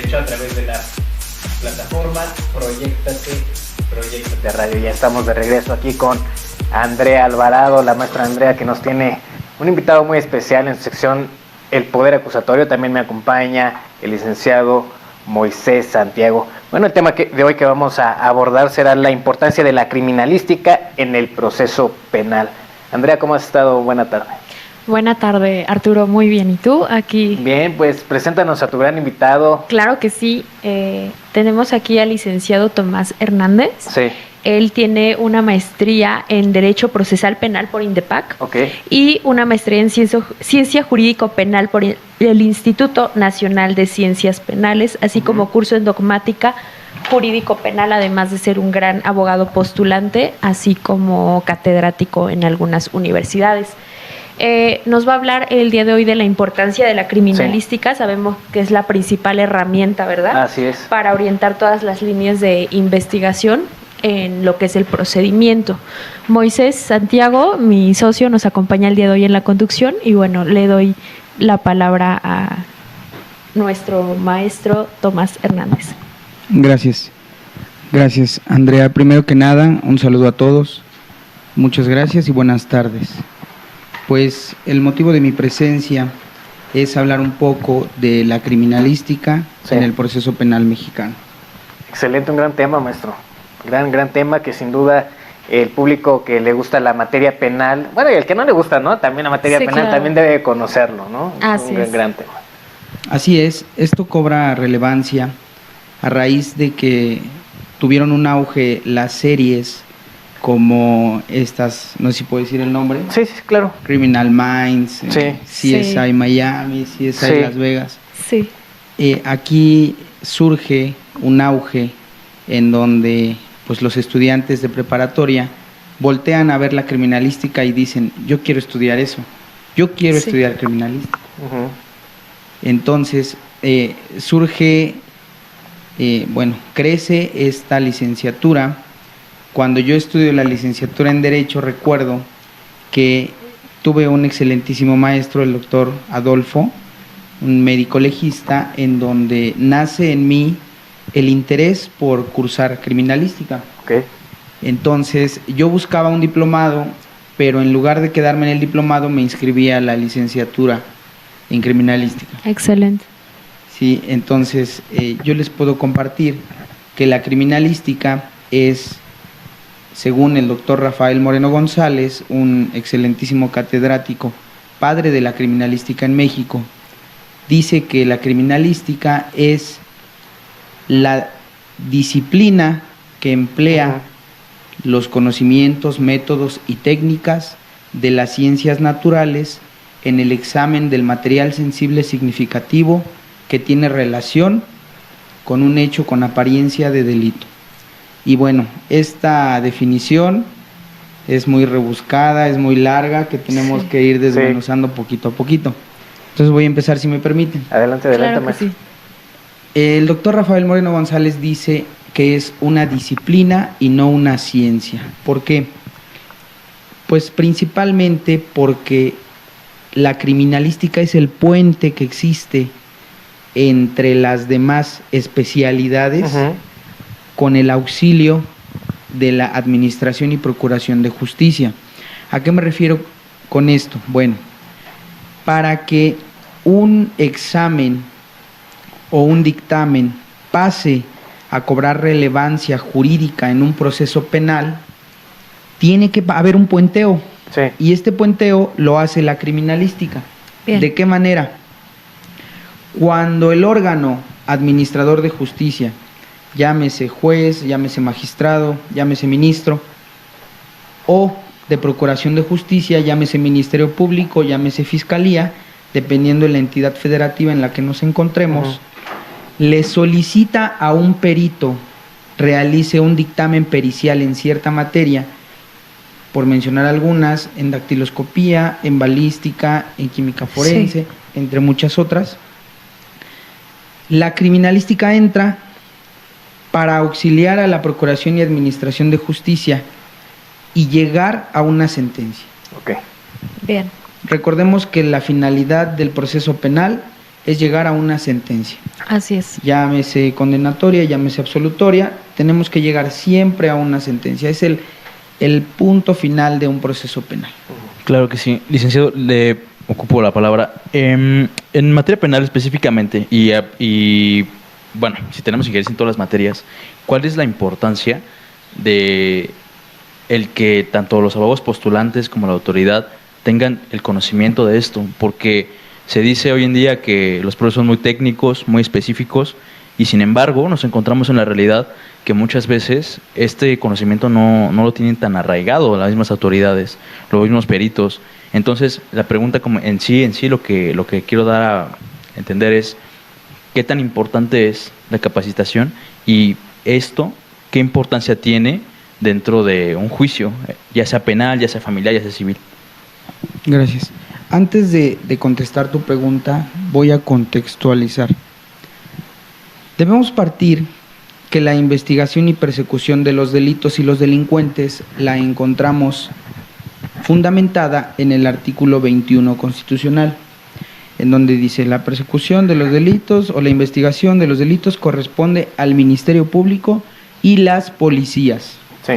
Derecho a través de la plataforma Proyectate Radio. Ya estamos de regreso aquí con Andrea Alvarado, la maestra Andrea, que nos tiene un invitado muy especial en su sección El Poder Acusatorio. También me acompaña el licenciado Moisés Santiago. Bueno, el tema de hoy que vamos a abordar será la importancia de la criminalística en el proceso penal. Andrea, ¿cómo has estado? Buena tarde. Buena tarde, Arturo. Muy bien. ¿Y tú? Aquí. Bien, pues preséntanos a tu gran invitado. Claro que sí. Tenemos aquí al licenciado Tomás Hernández. Sí. Él tiene una maestría en Derecho Procesal Penal por INDEPAC. Okay. Y una maestría en Ciencia Jurídico Penal por el Instituto Nacional de Ciencias Penales, así como curso en Dogmática Jurídico Penal, además de ser un gran abogado postulante, así como catedrático en algunas universidades. Nos va a hablar el día de hoy de la importancia de la criminalística. Sí. Sabemos que es la principal herramienta, ¿verdad? Así es. Para orientar todas las líneas de investigación en lo que es el procedimiento. Moisés Santiago, mi socio, nos acompaña el día de hoy en la conducción y bueno, le doy la palabra a nuestro maestro Tomás Hernández. Gracias, Andrea. Primero que nada, un saludo a todos. Muchas gracias y buenas tardes. Pues el motivo de mi presencia es hablar un poco de la criminalística en el proceso penal mexicano. Excelente, un gran tema, maestro. Gran tema que sin duda el público que le gusta la materia penal, bueno, y el que no le gusta, ¿no? También la materia penal, claro, también debe conocerlo, ¿no? Así es. Gran tema. Así es, esto cobra relevancia a raíz de que tuvieron un auge las series como estas, no sé si puedo decir el nombre. Sí, claro. Criminal Minds, CSI Miami, CSI Las Vegas. Sí. Aquí surge un auge en donde pues los estudiantes de preparatoria voltean a ver la criminalística y dicen, yo quiero estudiar eso, yo quiero estudiar criminalística. Entonces crece esta licenciatura. Cuando yo estudio la licenciatura en Derecho, recuerdo que tuve un excelentísimo maestro, el doctor Adolfo, un médico legista, en donde nace en mí el interés por cursar criminalística. Okay. Entonces, yo buscaba un diplomado, pero en lugar de quedarme en el diplomado, me inscribí a la licenciatura en criminalística. Excelente. Sí, entonces, yo les puedo compartir que la criminalística es, según el doctor Rafael Moreno González, un excelentísimo catedrático, padre de la criminalística en México, dice que la criminalística es la disciplina que emplea los conocimientos, métodos y técnicas de las ciencias naturales en el examen del material sensible significativo que tiene relación con un hecho con apariencia de delito. Y bueno, esta definición es muy rebuscada, es muy larga, que tenemos que ir desmenuzando poquito a poquito. Entonces voy a empezar, si me permiten. Adelante, claro maestro. Sí. El doctor Rafael Moreno González dice que es una disciplina y no una ciencia. ¿Por qué? Pues principalmente porque la criminalística es el puente que existe entre las demás especialidades con el auxilio de la Administración y Procuración de Justicia. ¿A qué me refiero con esto? Bueno, para que un examen o un dictamen pase a cobrar relevancia jurídica en un proceso penal, tiene que haber un puenteo. Sí. Y este puenteo lo hace la criminalística. Bien. ¿De qué manera? Cuando el órgano administrador de justicia, llámese juez, llámese magistrado, llámese ministro, o de procuración de justicia, llámese Ministerio Público, llámese Fiscalía, dependiendo de la entidad federativa en la que nos encontremos, le solicita a un perito realice un dictamen pericial en cierta materia, por mencionar algunas, en dactiloscopía, en balística, en química forense, entre muchas otras. La criminalística entra para auxiliar a la Procuración y Administración de Justicia y llegar a una sentencia. Okay. Bien. Recordemos que la finalidad del proceso penal es llegar a una sentencia. Así es. Llámese condenatoria, llámese absolutoria, tenemos que llegar siempre a una sentencia. Es el punto final de un proceso penal. Claro que sí. Licenciado, le ocupo la palabra. En materia penal específicamente, y bueno, si tenemos injerencia en todas las materias, ¿cuál es la importancia de el que tanto los abogados postulantes como la autoridad tengan el conocimiento de esto? Porque se dice hoy en día que los procesos son muy técnicos, muy específicos, y sin embargo nos encontramos en la realidad que muchas veces este conocimiento no lo tienen tan arraigado las mismas autoridades, los mismos peritos. Entonces, la pregunta como en sí lo que quiero dar a entender es qué tan importante es la capacitación y esto, qué importancia tiene dentro de un juicio, ya sea penal, ya sea familiar, ya sea civil. Gracias. Antes de contestar tu pregunta, voy a contextualizar. Debemos partir que la investigación y persecución de los delitos y los delincuentes la encontramos fundamentada en el artículo 21 constitucional, en donde dice: la persecución de los delitos o la investigación de los delitos corresponde al Ministerio Público y las policías. Sí.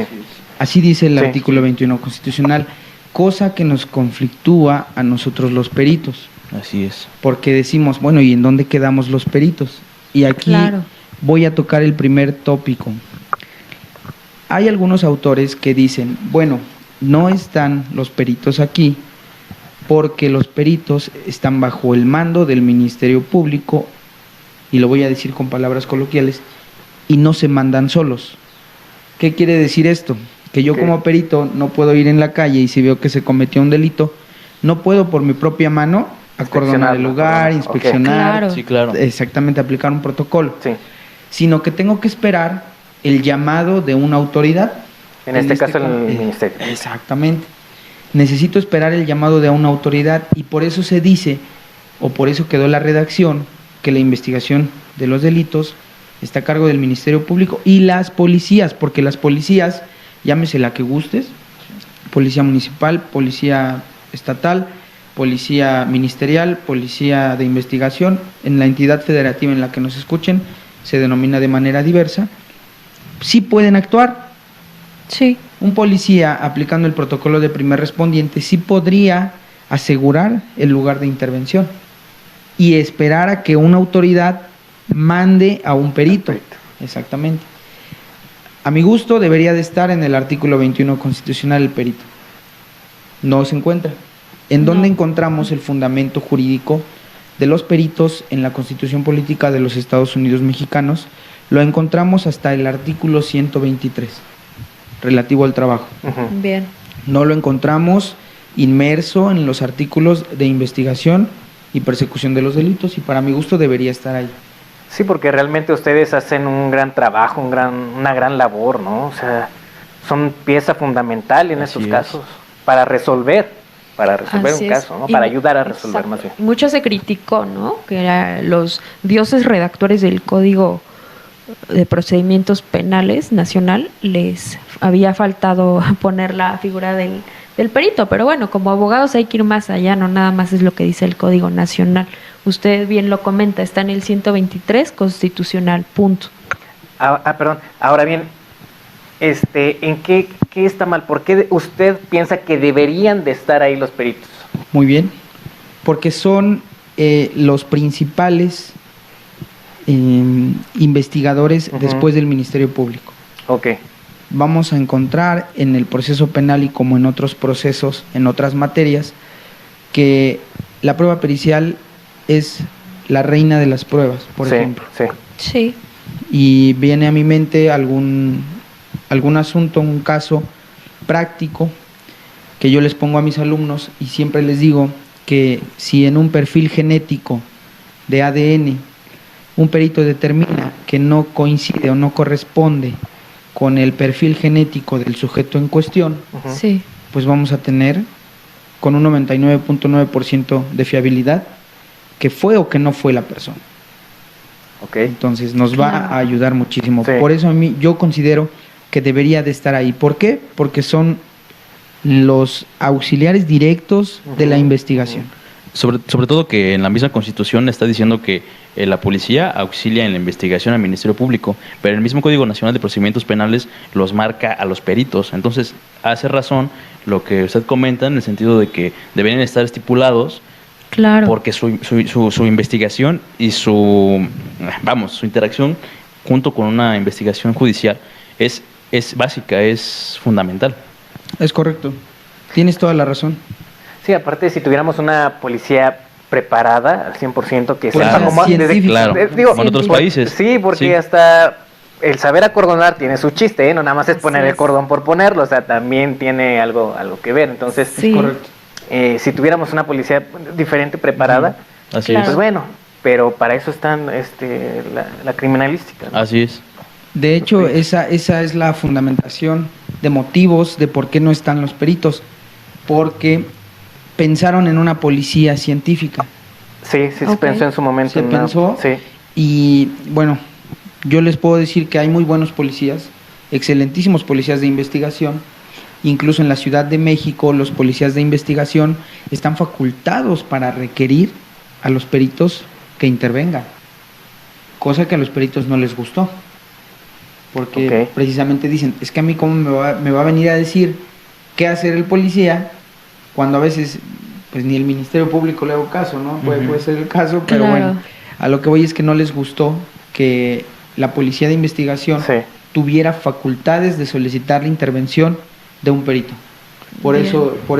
Así dice el artículo 21 constitucional, cosa que nos conflictúa a nosotros los peritos. Así es. Porque decimos, bueno, ¿y en dónde quedamos los peritos? Y aquí voy a tocar el primer tópico. Hay algunos autores que dicen, bueno, no están los peritos aquí porque los peritos están bajo el mando del Ministerio Público, y lo voy a decir con palabras coloquiales, y no se mandan solos. ¿Qué quiere decir esto? Que yo como perito no puedo ir en la calle y si veo que se cometió un delito, no puedo por mi propia mano acordonar el lugar, inspeccionar, Claro. Sí, claro. exactamente aplicar un protocolo, Sí. sino que tengo que esperar el llamado de una autoridad. En este caso el ministerio. Exactamente. Necesito esperar el llamado de una autoridad, y por eso se dice, o por eso quedó la redacción, que la investigación de los delitos está a cargo del Ministerio Público y las policías, porque las policías, llámese la que gustes, policía municipal, policía estatal, policía ministerial, policía de investigación, en la entidad federativa en la que nos escuchen, se denomina de manera diversa, sí pueden actuar. Sí. Un policía, aplicando el protocolo de primer respondiente, sí podría asegurar el lugar de intervención y esperar a que una autoridad mande a un perito. Exactamente. A mi gusto debería de estar en el artículo 21 constitucional el perito. No se encuentra. ¿En dónde encontramos el fundamento jurídico de los peritos en la Constitución Política de los Estados Unidos Mexicanos? Lo encontramos hasta el artículo 123, relativo al trabajo. Bien. No lo encontramos inmerso en los artículos de investigación y persecución de los delitos, y para mi gusto debería estar ahí. Sí, porque realmente ustedes hacen un gran trabajo, una gran labor, ¿no? O sea, son pieza fundamental en estos casos para resolver Así un es. caso, ¿no? Y Para ayudar a resolver exacto. más bien. Mucho se criticó, ¿no? Que eran los dioses redactores del Código de Procedimientos Penales Nacional, les había faltado poner la figura del perito, pero bueno, como abogados hay que ir más allá, no nada más es lo que dice el Código Nacional. Usted bien lo comenta, está en el 123 constitucional, punto. Perdón, ahora bien, ¿en qué está mal? ¿Por qué usted piensa que deberían de estar ahí los peritos? Muy bien, porque son los principales investigadores después del Ministerio Público. Ok. Vamos a encontrar en el proceso penal y como en otros procesos, en otras materias, que la prueba pericial es la reina de las pruebas, por ejemplo. Sí. Sí. Y viene a mi mente algún asunto, un caso práctico que yo les pongo a mis alumnos y siempre les digo que si en un perfil genético de ADN un perito determina que no coincide o no corresponde con el perfil genético del sujeto en cuestión, Sí. pues vamos a tener con un 99.9% de fiabilidad que fue o que no fue la persona. Ok. Entonces nos va Claro. a ayudar muchísimo. Sí. Por eso yo considero que debería de estar ahí. ¿Por qué? Porque son los auxiliares directos de la investigación. Sobre todo que en la misma Constitución está diciendo que la policía auxilia en la investigación al Ministerio Público, pero el mismo Código Nacional de Procedimientos Penales los marca a los peritos. Entonces, hace razón lo que usted comenta en el sentido de que deberían estar estipulados, Claro. porque su investigación y su interacción junto con una investigación judicial es básica, es fundamental. Es correcto. Tienes toda la razón. Sí, aparte, si tuviéramos una policía preparada al 100%, que Pues, sepa cómo... científica. Claro, digo, como en otros por- países. Sí, porque Sí. hasta el saber acordonar tiene su chiste, ¿eh? No nada más es Así poner el es. cordón por ponerlo, o sea, también tiene algo que ver. Entonces, Sí. Correcto. si tuviéramos una policía diferente, preparada, Así Claro. pues bueno, pero para eso están la criminalística, es. ¿no? Así es. De hecho, esa es la fundamentación de motivos de por qué no están los peritos. Porque pensaron en una policía científica. Sí, se Ok. pensó en su momento. Se en una- pensó. Sí. Y bueno, yo les puedo decir que hay muy buenos policías, excelentísimos policías de investigación. Incluso en la Ciudad de México, los policías de investigación están facultados para requerir a los peritos que intervengan, cosa que a los peritos no les gustó, porque Ok. precisamente dicen, es que a mí cómo me va a venir a decir qué hacer el policía, cuando a veces pues ni el Ministerio Público le hago caso, ¿no? Puede ser el caso, pero Claro. bueno, a lo que voy es que no les gustó que la policía de investigación Sí. tuviera facultades de solicitar la intervención de un perito. Por Bien.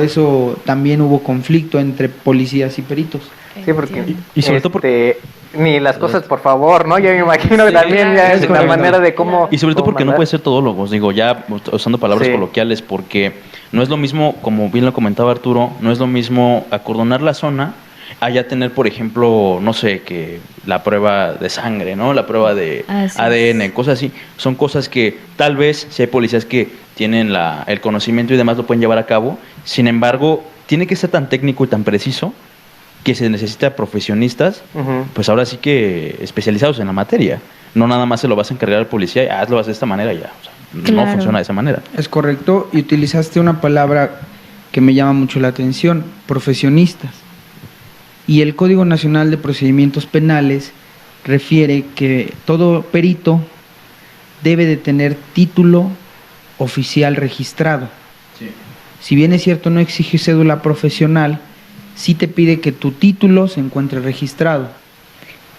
eso también hubo conflicto entre policías y peritos. Sí, porque Entiendo. Y sobre todo ni las cosas, por favor, ¿no? Yo me imagino que también ya es es la correcto. manera de cómo... Y sobre todo cómo porque no mandar. puede ser todólogos, digo, ya usando palabras Sí. coloquiales, porque no es lo mismo, como bien lo comentaba Arturo, no es lo mismo acordonar la zona a ya tener, por ejemplo, no sé, que la prueba de sangre, ¿no? La prueba de Así ADN, es. cosas así. Son cosas que tal vez, si hay policías que tienen el conocimiento y demás, lo pueden llevar a cabo. Sin embargo, tiene que ser tan técnico y tan preciso que se necesita profesionistas, Ujú. pues ahora sí que especializados en la materia. No nada más se lo vas a encargar al policía y hazlo de esta manera y ya. O sea, no Claro. funciona de esa manera. Es correcto, y utilizaste una palabra que me llama mucho la atención, profesionistas. Y el Código Nacional de Procedimientos Penales refiere que todo perito debe de tener título oficial registrado. Si bien es cierto no exige cédula profesional, sí te pide que tu título se encuentre registrado.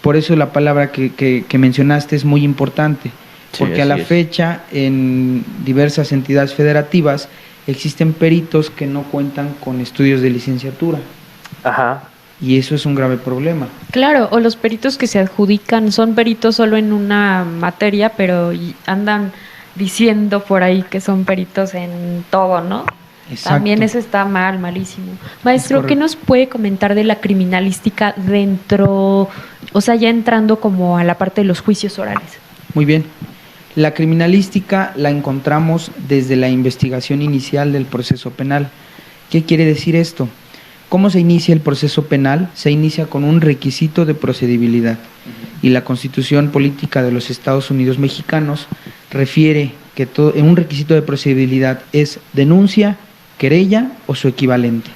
Por eso la palabra que mencionaste es muy importante, Sí, porque a así la es. fecha en diversas entidades federativas existen peritos que no cuentan con estudios de licenciatura, Ajá. y eso es un grave problema. Claro, o los peritos que se adjudican son peritos solo en una materia, pero andan diciendo por ahí que son peritos en todo, ¿no? Exacto. También eso está mal, malísimo. Maestro, ¿qué correcto. nos puede comentar de la criminalística dentro, o sea, ya entrando como a la parte de los juicios orales? Muy bien. La criminalística la encontramos desde la investigación inicial del proceso penal. ¿Qué quiere decir esto? ¿Cómo se inicia el proceso penal? Se inicia con un requisito de procedibilidad. Y la Constitución Política de los Estados Unidos Mexicanos refiere que un requisito de procedibilidad es denuncia, querella o su equivalente.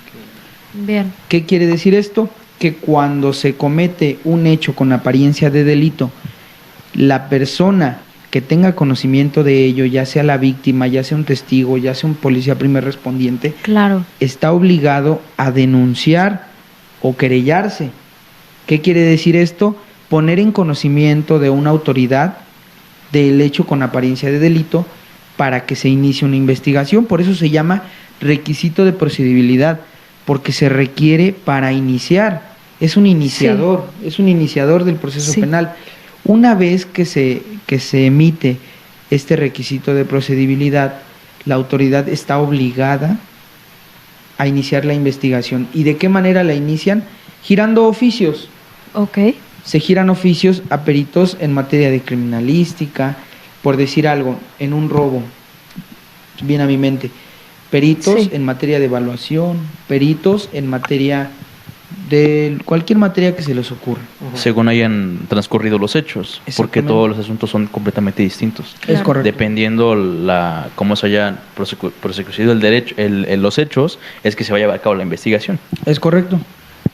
Bien, ¿Qué quiere decir esto? Que cuando se comete un hecho con apariencia de delito, la persona que tenga conocimiento de ello, ya sea la víctima, ya sea un testigo, ya sea un policía primer respondiente, claro. está obligado a denunciar o querellarse. ¿Qué quiere decir esto? Poner en conocimiento de una autoridad del hecho con apariencia de delito para que se inicie una investigación. Por eso se llama requisito de procedibilidad, porque se requiere para iniciar. Es un iniciador, es un iniciador del proceso Sí. penal. Una vez que se emite este requisito de procedibilidad, la autoridad está obligada a iniciar la investigación. ¿Y de qué manera la inician? Girando oficios. Ok, Se giran oficios a peritos en materia de criminalística, por decir algo, en un robo, viene a mi mente, peritos Sí. en materia de evaluación, peritos en materia de cualquier materia que se les ocurra. Según hayan transcurrido los hechos, porque Exactamente. todos los asuntos son completamente distintos. Es Claro. correcto. Dependiendo cómo se hayan prosecuido el derecho, los hechos, es que se va a llevar a cabo la investigación. Es correcto.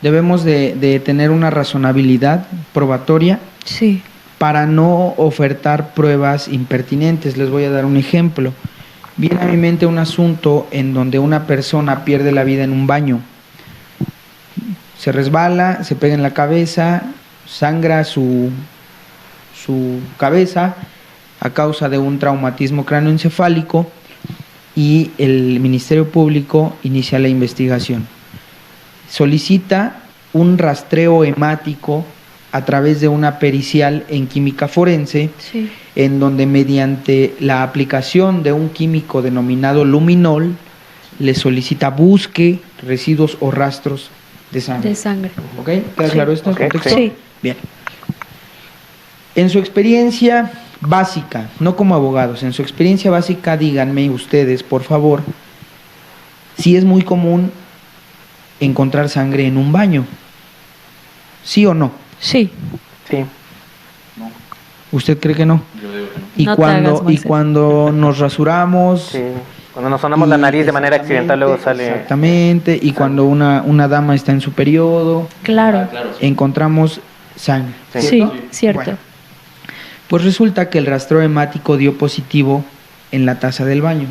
Debemos de tener una razonabilidad probatoria Sí. para no ofertar pruebas impertinentes. Les voy a dar un ejemplo. Viene a mi mente un asunto en donde una persona pierde la vida en un baño. Se resbala, se pega en la cabeza, sangra su cabeza a causa de un traumatismo cráneoencefálico y el Ministerio Público inicia la investigación. Solicita un rastreo hemático a través de una pericial en química forense, Sí. en donde mediante la aplicación de un químico denominado luminol, le solicita busque residuos o rastros de sangre. De sangre. ¿Ok? ¿Queda Sí. claro esto? Ok, ¿El contexto? sí. Bien. En su experiencia básica, no como abogados, en su experiencia básica, díganme ustedes, por favor, si es muy común encontrar sangre en un baño. ¿Sí o no? Sí. Sí. ¿Usted cree que no? Yo digo que no. Y No te hagas, Moisés. cuando nos rasuramos, Sí. Cuando nos sonamos la nariz de manera accidental, luego sale. exactamente, y cuando una dama está en su periodo, Claro. Claro, sí. encontramos sangre. Sí. Sí, ¿cierto? cierto. Bueno, pues resulta que el rastreo hemático dio positivo en la taza del baño.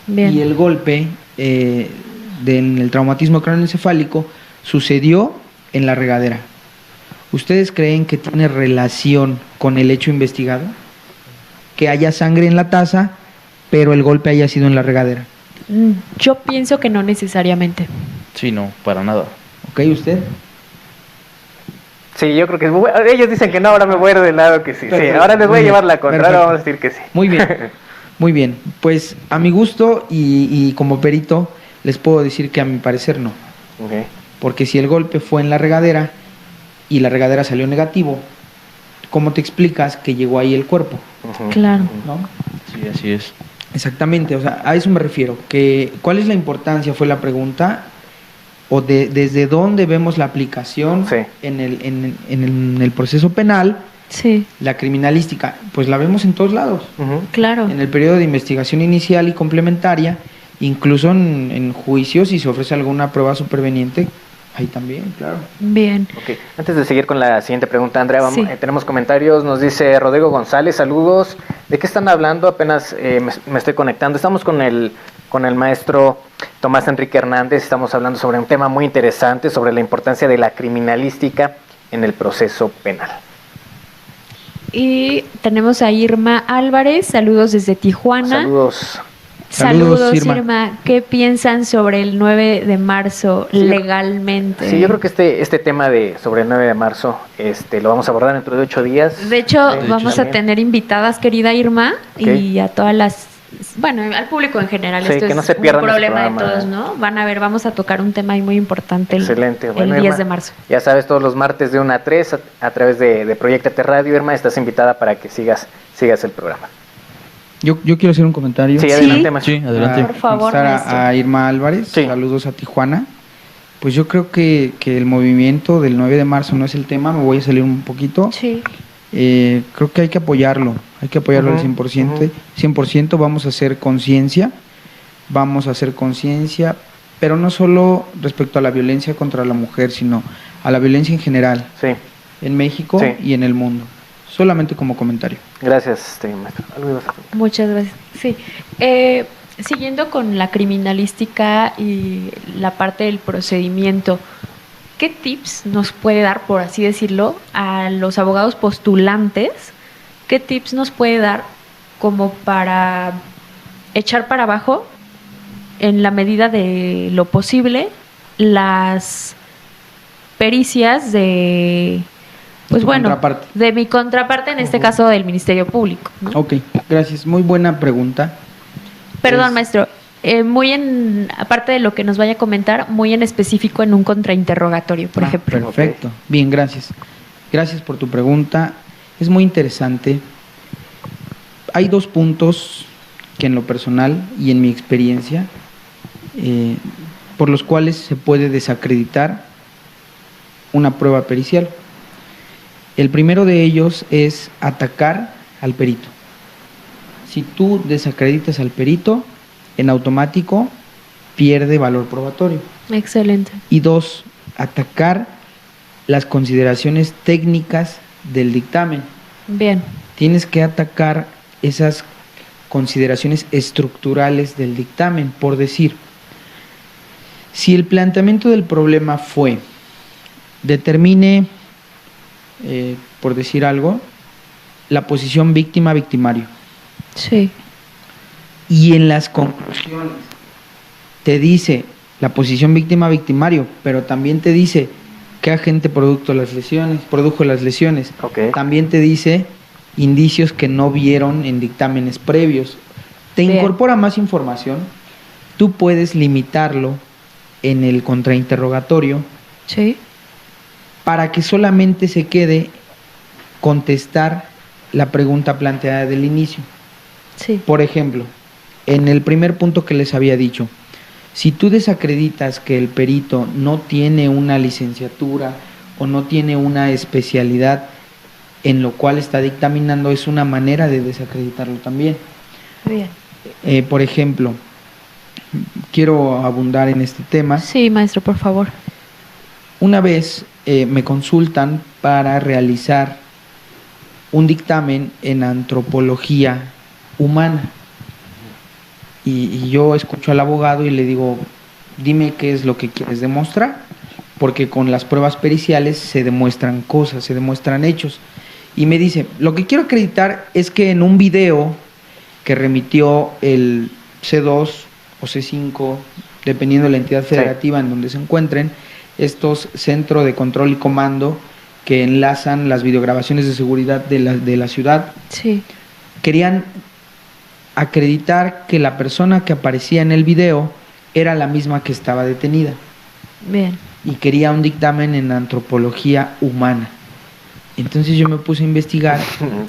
Bien. Y el golpe del traumatismo craneoencefálico sucedió en la regadera. ¿Ustedes creen que tiene relación con el hecho investigado? Que haya sangre en la taza, pero el golpe haya sido en la regadera. Yo pienso que no necesariamente. Sí, no, para nada. ¿Ok, usted? Sí, yo creo que ellos dicen que no, ahora me voy a ir del lado que sí. Sí, Perfecto. ahora les voy Muy a bien. llevar la contra, ahora Perfecto. vamos a decir que sí. Muy bien, muy bien. Pues a mi gusto y como perito les puedo decir que a mi parecer no. Ok. Porque si el golpe fue en la regadera y la regadera salió negativo, ¿cómo te explicas que llegó ahí el cuerpo? Ujú. Claro. ¿No? Sí, así es. Exactamente, o sea, a eso me refiero. ¿Cuál es la importancia? Fue la pregunta. O desde dónde vemos la aplicación Sí. en el proceso penal, Sí, la criminalística, pues la vemos en todos lados. Ujú. claro. En el periodo de investigación inicial y complementaria, incluso en juicios, si se ofrece alguna prueba superveniente, ahí también, claro. Bien. Ok, antes de seguir con la siguiente pregunta, Andrea, Sí. tenemos comentarios. Nos dice Rodrigo González, saludos. ¿De qué están hablando? Apenas me estoy conectando. Estamos con el maestro Tomás Enrique Hernández. Estamos hablando sobre un tema muy interesante, sobre la importancia de la criminalística en el proceso penal. Y tenemos a Irma Álvarez, saludos desde Tijuana. Saludos. Saludos, Irma. Irma. ¿Qué piensan sobre el 9 de marzo Sí, legalmente? Sí, yo creo que este tema sobre el 9 de marzo lo vamos a abordar dentro de 8 días. De hecho, Sí, vamos a también. tener invitadas, querida Irma, Ok. y a todas las, bueno, al público en general. Sí, Esto que no es se un pierdan ese problema de programa. todos, ¿no? Vamos a tocar un tema ahí muy importante Excelente. el Bueno, 10 Irma, de marzo. Ya sabes, todos los martes de 1 a 3 a través de Proyectate Radio. Irma, estás invitada para que sigas el programa. Yo quiero hacer un comentario. Sí, Sí. adelante, maestro. Sí, adelante. Por favor, contestar maestro. a Irma Álvarez, Sí. saludos a Tijuana. Pues yo creo que el movimiento del 9 de marzo no es el tema, me voy a salir un poquito. Sí, Creo que hay que apoyarlo al Ujú, 100%, ujú. 100% vamos a hacer conciencia, pero no solo respecto a la violencia contra la mujer, sino a la violencia en general, Sí, en México Sí. y en el mundo. Solamente como comentario. gracias, maestro. ¿Algo ibas a comentar? muchas gracias. Sí. Siguiendo con la criminalística y la parte del procedimiento, ¿qué tips nos puede dar, por así decirlo, a los abogados postulantes? ¿Qué tips nos puede dar como para echar para abajo, en la medida de lo posible, las pericias de, pues Tu bueno, contraparte. de mi contraparte, en este caso del Ministerio Público, ¿no? Ok, gracias. Muy buena pregunta. Perdón, Es- maestro. Aparte de lo que nos vaya a comentar, muy en específico en un contrainterrogatorio, por Ah, ejemplo. Perfecto. Bien, gracias. Gracias por tu pregunta. Es muy interesante. Hay 2 puntos que en lo personal y en mi experiencia, por los cuales se puede desacreditar una prueba pericial. El primero de ellos es atacar al perito. Si tú desacreditas al perito, en automático pierde valor probatorio. Excelente. Y 2, atacar las consideraciones técnicas del dictamen. Bien. Tienes que atacar esas consideraciones estructurales del dictamen, por decir, si el planteamiento del problema fue, determine, por decir algo, la posición víctima-victimario, Sí. y en las conclusiones te dice la posición víctima-victimario, pero también te dice qué agente produjo las lesiones, Ok. también te dice indicios que no vieron en dictámenes previos, te Bien. incorpora más información, tú puedes limitarlo en el contrainterrogatorio Sí. para que solamente se quede contestar la pregunta planteada del inicio. Sí. Por ejemplo, en el primer punto que les había dicho, si tú desacreditas que el perito no tiene una licenciatura o no tiene una especialidad en lo cual está dictaminando, es una manera de desacreditarlo también. Bien. Por ejemplo, quiero abundar en este tema. Sí, maestro, por favor. Una vez me consultan para realizar un dictamen en antropología humana. Y yo escucho al abogado y le digo, dime qué es lo que quieres demostrar, porque con las pruebas periciales se demuestran cosas, se demuestran hechos. Y me dice, lo que quiero acreditar es que en un video que remitió el C2 o C5, dependiendo de la entidad federativa en donde se encuentren, estos centros de control y comando que enlazan las videograbaciones de seguridad de la ciudad, Sí. querían acreditar que la persona que aparecía en el video era la misma que estaba detenida Bien. y quería un dictamen en antropología humana. Entonces yo me puse a investigar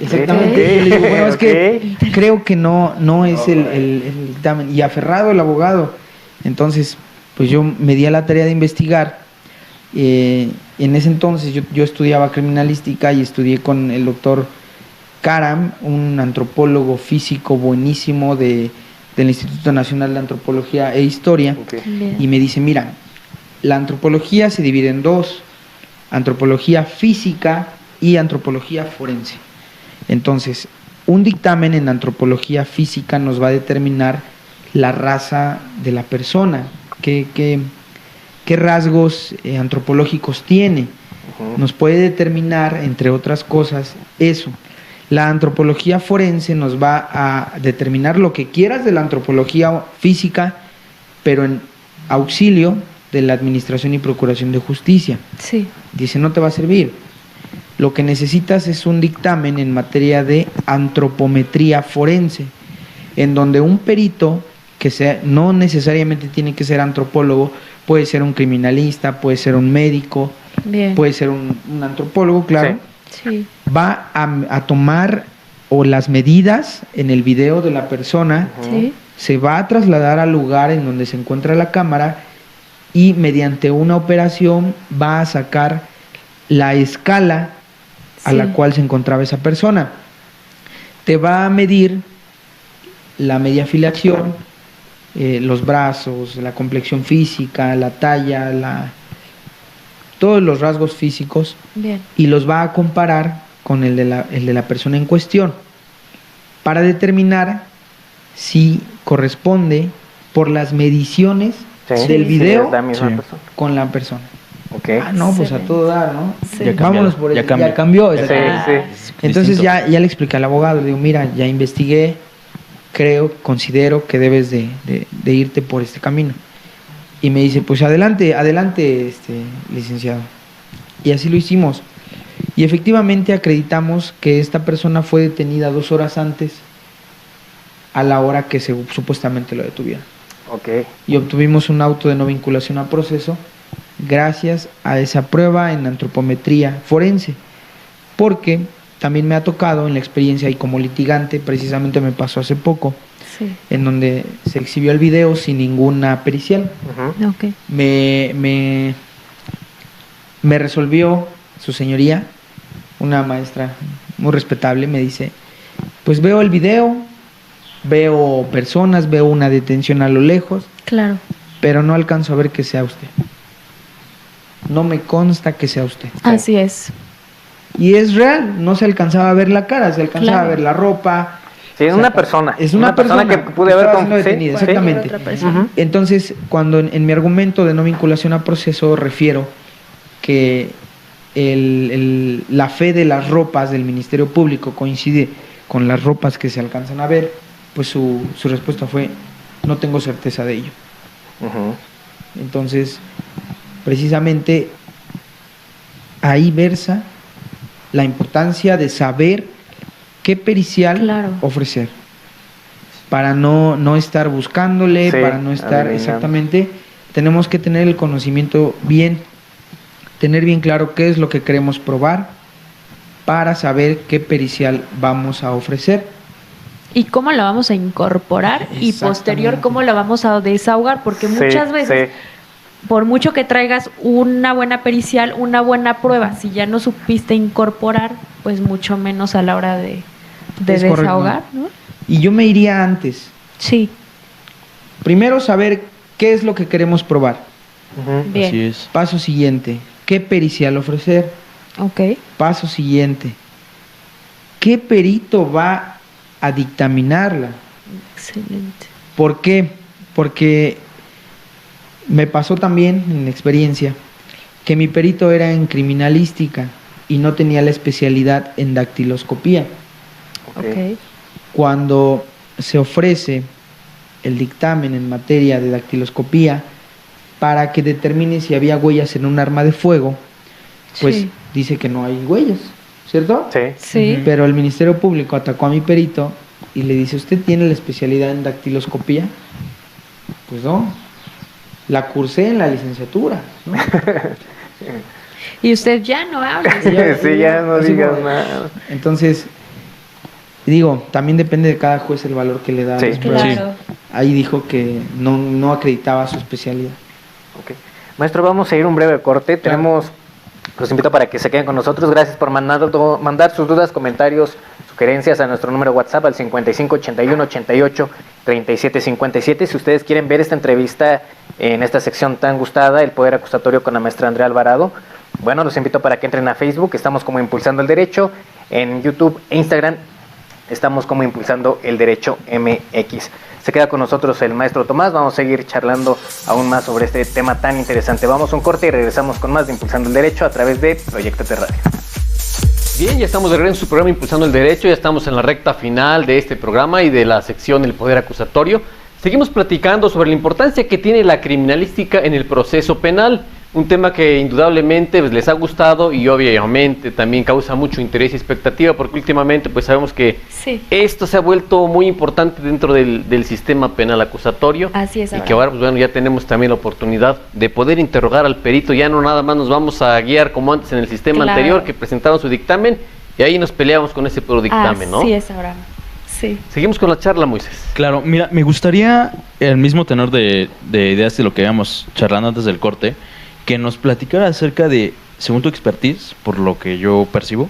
exactamente. Ok, Yo le digo, bueno, es que ok. creo que no es el dictamen. Y aferrado el abogado. Entonces, pues yo me di a la tarea de investigar. En ese entonces yo estudiaba criminalística y estudié con el doctor Karam, un antropólogo físico buenísimo del Instituto Nacional de Antropología e Historia. Ok. Bien. Y me dice, mira, la antropología se divide en dos: antropología física y antropología forense. Entonces, un dictamen en antropología física nos va a determinar la raza de la persona, qué rasgos antropológicos tiene. Ujú. Nos puede determinar, entre otras cosas, eso. La antropología forense nos va a determinar lo que quieras de la antropología física, pero en auxilio de la Administración y Procuración de Justicia. Sí. Dice, no te va a servir. Lo que necesitas es un dictamen en materia de antropometría forense, en donde un perito, que no necesariamente tiene que ser antropólogo, puede ser un criminalista, puede ser un médico, Bien. puede ser un antropólogo, claro, Sí. va a tomar o las medidas en el video de la persona, Sí. se va a trasladar al lugar en donde se encuentra la cámara y mediante una operación va a sacar la escala a la Sí. cual se encontraba esa persona. Te va a medir la media filiación, los brazos, la complexión física, la talla, todos los rasgos físicos, Bien. y los va a comparar con el de la persona en cuestión para determinar si corresponde por las mediciones Sí, del sí, video es la misma Sí. persona. con la persona. Ok. Ah, no, pues a Excelente. todo dar, ¿no? Sí. Ya Vámonos por ya el, cambió. ya cambió. Sí, exactamente. sí. Entonces Distinto. ya le expliqué al abogado, le digo, mira, ya investigué, considero que debes de irte por este camino. Y me dice, pues adelante, licenciado. Y así lo hicimos. Y efectivamente acreditamos que esta persona fue detenida 2 horas antes a la hora que supuestamente lo detuvieron. Ok. Y obtuvimos un auto de no vinculación a proceso gracias a esa prueba en antropometría forense, porque también me ha tocado en la experiencia y como litigante, precisamente me pasó hace poco, Sí. en donde se exhibió el video sin ninguna pericial. Ujú. Ok. Me resolvió su señoría, una maestra muy respetable, me dice, pues veo el video, veo personas, veo una detención a lo lejos, Claro. pero no alcanzo a ver que sea usted. no me consta que sea usted. Así es. Y es real, no se alcanzaba a ver la cara, se alcanzaba Claro. a ver la ropa. Sí, es O sea, una persona. Es una persona que pude estaba haber siendo detenida, sí, exactamente. Otra persona. Ujú. Entonces, cuando en mi argumento de no vinculación a proceso refiero que la fe de las ropas del Ministerio Público coincide con las ropas que se alcanzan a ver, pues su respuesta fue, no tengo certeza de ello. Ujú. Entonces, precisamente ahí versa la importancia de saber qué pericial Claro. ofrecer, para no estar buscándole, Sí, para no estar adivinando. exactamente, tenemos que tener el conocimiento bien, tener bien claro qué es lo que queremos probar para saber qué pericial vamos a ofrecer. Y cómo la vamos a incorporar y Exactamente. posterior cómo la vamos a desahogar, porque Sí, muchas veces, sí. por mucho que traigas una buena pericial, una buena prueba, si ya no supiste incorporar, pues mucho menos a la hora de Es correcto. desahogar, ¿no? Y yo me iría antes. Sí, Primero saber qué es lo que queremos probar. Ujú. bien. Así es. Paso siguiente, ¿qué pericial ofrecer? Ok, Paso siguiente, ¿qué perito va a dictaminarla? excelente. ¿Por qué? Porque me pasó también en la experiencia que mi perito era en criminalística y no tenía la especialidad en dactiloscopía. Ok, Cuando se ofrece el dictamen en materia de dactiloscopía para que determine si había huellas en un arma de fuego, pues Sí. dice que no hay huellas, ¿cierto? Sí. sí, Pero el Ministerio Público atacó a mi perito y le dice, ¿usted tiene la especialidad en dactiloscopía? Pues no, la cursé en la licenciatura, ¿no? y usted ya no habla. Sí, ya no así digas como- nada. Entonces, digo, también depende de cada juez el valor que le da a Sí. las pruebas. Claro. Ahí dijo que no acreditaba su especialidad. Ok. Maestro, vamos a ir un breve corte. Los invito para que se queden con nosotros. Gracias por mandar sus dudas, comentarios, sugerencias a nuestro número WhatsApp al 55 81 88 37 57. Si ustedes quieren ver esta entrevista en esta sección tan gustada, el poder acusatorio con la maestra Andrea Alvarado, bueno, los invito para que entren a Facebook. Estamos como Impulsando el Derecho. En YouTube e Instagram estamos como Impulsando el Derecho MX. Se queda con nosotros el maestro Tomás. Vamos a seguir charlando aún más sobre este tema tan interesante. Vamos a un corte y regresamos con más de Impulsando el Derecho a través de Proyectate Radio. Bien, ya estamos de regreso en su programa Impulsando el Derecho. Ya estamos en la recta final de este programa y de la sección El Poder Acusatorio. Seguimos platicando sobre la importancia que tiene la criminalística en el proceso penal. Un tema que indudablemente pues, les ha gustado y obviamente también causa mucho interés y expectativa, porque últimamente pues sabemos que Sí. esto se ha vuelto muy importante dentro del sistema penal acusatorio. Así es, Y ahora. que ahora pues bueno, ya tenemos también la oportunidad de poder interrogar al perito. Ya no nada más nos vamos a guiar como antes en el sistema Claro. anterior, que presentaban su dictamen y ahí nos peleábamos con ese puro dictamen, ¿no? Así es, ahora. Sí. Seguimos con la charla, Moisés. Claro, mira, me gustaría, el mismo tenor de ideas de lo que habíamos charlando antes del corte, que nos platicara acerca de, según tu expertise, por lo que yo percibo,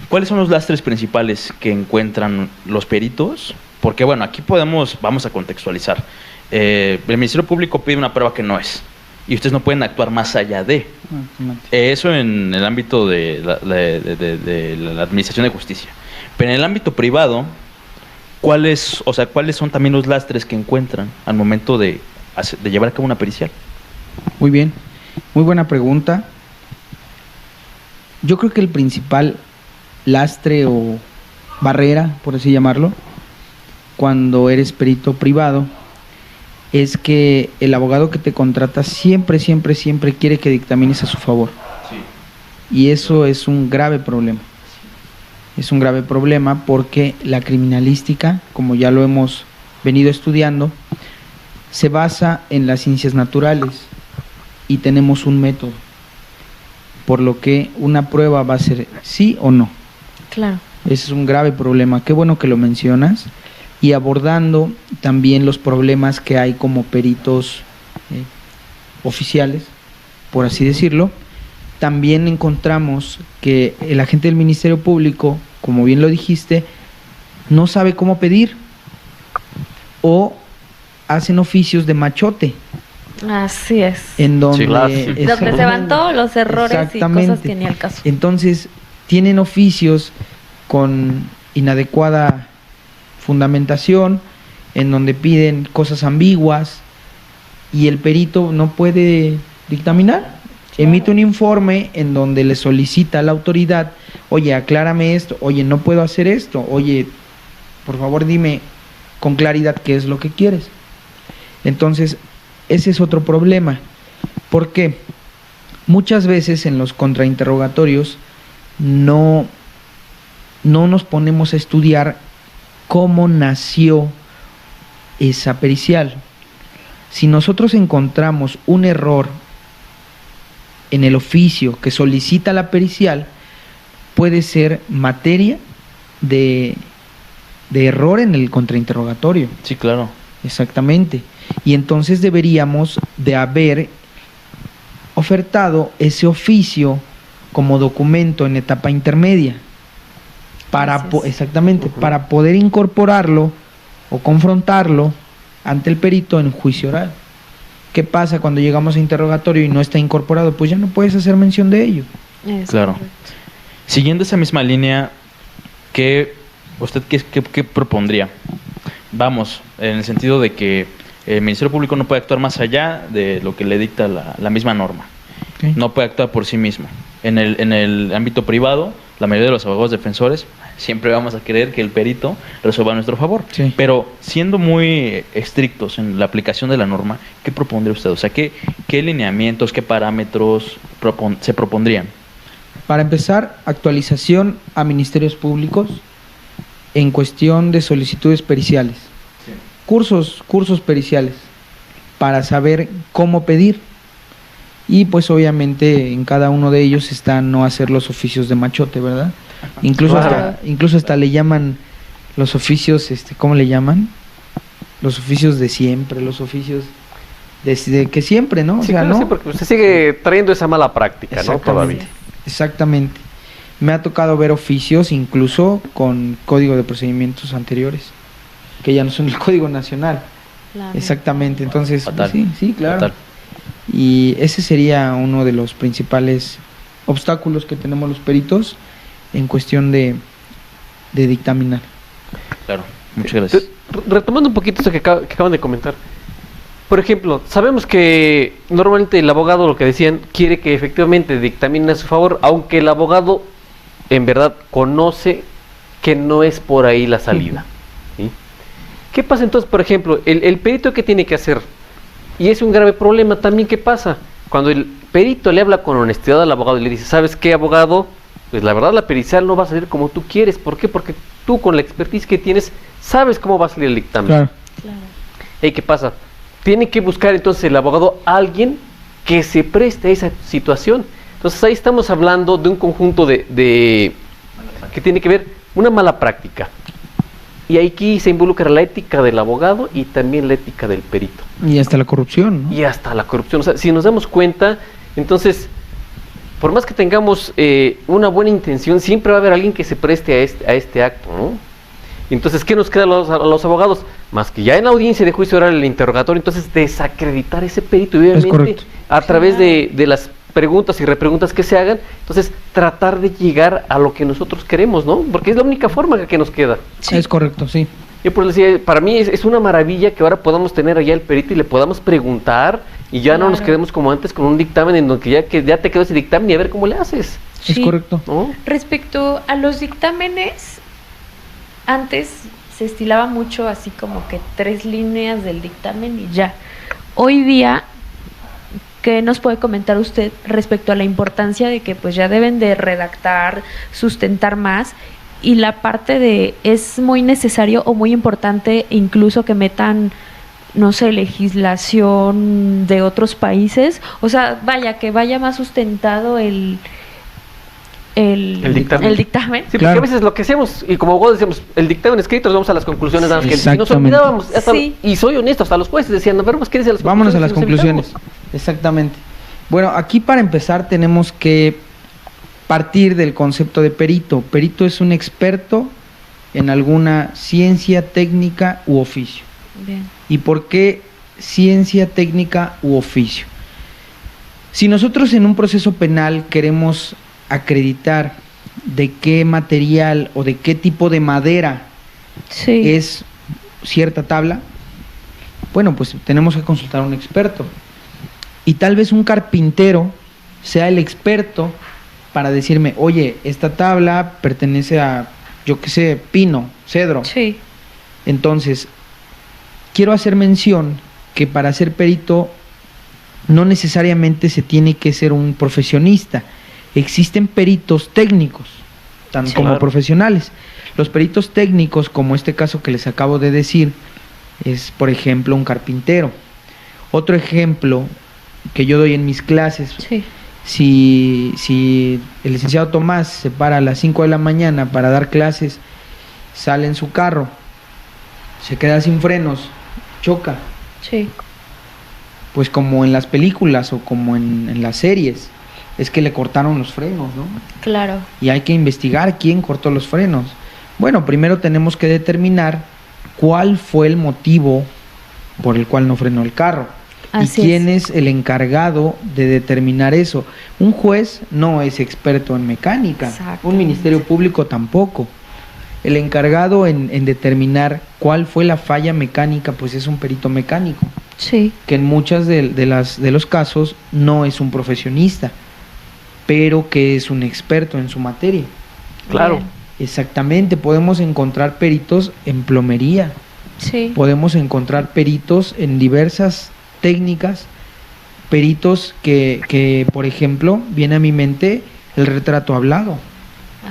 ¿cuáles son los lastres principales que encuentran los peritos? Porque, bueno, aquí vamos a contextualizar. El Ministerio Público pide una prueba que no es, y ustedes no pueden actuar más allá de. Eso en el ámbito de la Administración de Justicia. Pero en el ámbito privado, ¿cuáles son también los lastres que encuentran al momento de llevar a cabo una pericial? Muy bien, muy buena pregunta. Yo creo que el principal lastre o barrera, por así llamarlo, cuando eres perito privado, es que el abogado que te contrata siempre quiere que dictamines a su favor. Y eso es un grave problema. Es un grave problema porque la criminalística, como ya lo hemos venido estudiando, se basa en las ciencias naturales y tenemos un método, por lo que una prueba va a ser sí o no. Claro. Ese es un grave problema. Qué bueno que lo mencionas. Y abordando también los problemas que hay como peritos oficiales, por así decirlo, también encontramos que el agente del Ministerio Público, como bien lo dijiste, no sabe cómo pedir o hacen oficios de machote. Así es. en donde, Sí, claro. Donde se van todos los errores y Exactamente. cosas que ni al caso. Entonces, tienen oficios con inadecuada fundamentación, en donde piden cosas ambiguas y el perito no puede dictaminar. Emite un informe en donde le solicita a la autoridad, oye, aclárame esto, oye, no puedo hacer esto, oye, por favor dime con claridad qué es lo que quieres. Entonces, ese es otro problema. ¿Por qué? Muchas veces en los contrainterrogatorios no nos ponemos a estudiar cómo nació esa pericial. Si nosotros encontramos un error en el oficio que solicita la pericial, puede ser materia de error en el contrainterrogatorio. Sí, claro. Exactamente. Y entonces deberíamos de haber ofertado ese oficio como documento en etapa intermedia para exactamente, para poder incorporarlo o confrontarlo ante el perito en juicio oral. ¿Qué pasa cuando llegamos a interrogatorio y no está incorporado? Pues ya no puedes hacer mención de ello. Es Claro. correcto. Siguiendo esa misma línea, ¿usted qué propondría? Vamos, en el sentido de que el Ministerio Público no puede actuar más allá de lo que le dicta la misma norma. Okay. No puede actuar por sí mismo. En el ámbito privado, la mayoría de los abogados defensores siempre vamos a querer que el perito resuelva a nuestro favor. Sí. Pero siendo muy estrictos en la aplicación de la norma, ¿qué propondría usted? O sea, ¿qué lineamientos, qué parámetros se propondrían? Para empezar, actualización a ministerios públicos en cuestión de solicitudes periciales. Sí. Cursos periciales para saber cómo pedir. Y pues obviamente en cada uno de ellos está no hacer los oficios de machote, ¿verdad? Incluso Claro. incluso hasta le llaman los oficios, ¿cómo le llaman? Los oficios de siempre, los oficios de que siempre, ¿no? O Sí, sea, claro, ¿no? sí, porque usted sigue trayendo esa mala práctica, ¿no? Exactamente. Todavía. Exactamente. Me ha tocado ver oficios incluso con código de procedimientos anteriores, que ya no son el Código Nacional. Claro. Exactamente. Entonces, Fatal. pues sí, claro. Fatal. Y ese sería uno de los principales obstáculos que tenemos los peritos en cuestión de dictaminar. Claro, muchas gracias. Retomando un poquito eso que acaban de comentar. Por ejemplo, sabemos que normalmente el abogado, lo que decían, quiere que efectivamente dictamine a su favor, aunque el abogado en verdad conoce que no es por ahí la salida. ¿Sí? ¿Qué pasa entonces, por ejemplo, el perito qué tiene que hacer? Y es un grave problema también. ¿Qué pasa? Cuando el perito le habla con honestidad al abogado y le dice, ¿sabes qué, abogado? Pues la verdad la pericial no va a salir como tú quieres. ¿Por qué? Porque tú con la expertise que tienes sabes cómo va a salir el dictamen. Claro. Claro. ¿Y qué pasa? Tiene que buscar entonces el abogado a alguien que se preste a esa situación. Entonces ahí estamos hablando de un conjunto de que tiene que ver una mala práctica. Y aquí se involucra la ética del abogado y también la ética del perito. Y hasta la corrupción, ¿no? Y hasta la corrupción. O sea, si nos damos cuenta, entonces, por más que tengamos una buena intención, siempre va a haber alguien que se preste a este acto, ¿no? Entonces, ¿qué nos queda a los abogados? Más que ya en la audiencia de juicio oral, el interrogatorio, entonces desacreditar ese perito y obviamente correcto. a través de las preguntas y repreguntas que se hagan, entonces tratar de llegar a lo que nosotros queremos, ¿no? Porque es la única forma que nos queda. Es correcto, sí. Yo por eso decía, para mí es una maravilla que ahora podamos tener allá el perito y le podamos preguntar y ya no nos Claro. quedemos como antes con un dictamen en donde que ya te quedó ese dictamen y a ver cómo le haces, Es Sí. correcto. ¿no? Respecto a los dictámenes, antes se estilaba mucho así como que 3 líneas del dictamen y ya. Hoy día, ¿qué nos puede comentar usted respecto a la importancia de que pues ya deben de redactar, sustentar más? Y la parte de, es muy necesario o muy importante incluso que metan, no sé, legislación de otros países, o sea, vaya, que vaya más sustentado el dictamen. el dictamen. Sí, Claro. porque a veces lo que hacemos, y como vos decíamos, el dictamen escrito, nos vamos a las conclusiones, nada más que y nos Exactamente. olvidábamos, hasta- Sí. y soy honesto, hasta los jueces decían, no, pero ¿qué dicen las Vámonos a las conclusiones? Y nos conclusiones. Exactamente. Bueno, aquí para empezar tenemos que partir del concepto de perito. Perito es un experto en alguna ciencia, técnica u oficio. Bien. ¿Y por qué ciencia técnica u oficio. Si nosotros en un proceso penal queremos acreditar de qué material o de qué tipo de madera Sí. es cierta tabla, bueno, pues tenemos que consultar a un experto. Y tal vez un carpintero sea el experto para decirme, oye, esta tabla pertenece a, yo qué sé, pino, cedro. Sí. Entonces, quiero hacer mención que para ser perito no necesariamente se tiene que ser un profesionista. Existen peritos técnicos, tanto Sí, como claro. profesionales. Los peritos técnicos, como este caso que les acabo de decir, es, por ejemplo, un carpintero. Otro ejemplo que yo doy en mis clases, Sí. si el licenciado Tomás se para a las 5 de la mañana para dar clases, sale en su carro, se queda sin frenos, choca, Sí. pues como en las películas o como en las series, es que le cortaron los frenos, ¿no? Claro. Y hay que investigar quién cortó los frenos. Bueno, primero tenemos que determinar cuál fue el motivo por el cual no frenó el carro. Así y quién es el encargado de determinar eso. Un juez no es experto en mecánica, Exactamente. un ministerio público tampoco. El encargado en determinar cuál fue la falla mecánica, pues es un perito mecánico, Sí. que en muchas de los casos no es un profesionista, pero que es un experto en su materia. Claro. Bien. Exactamente, podemos encontrar peritos en plomería, Sí. podemos encontrar peritos en diversas técnicas, peritos que, por ejemplo, viene a mi mente el retrato hablado.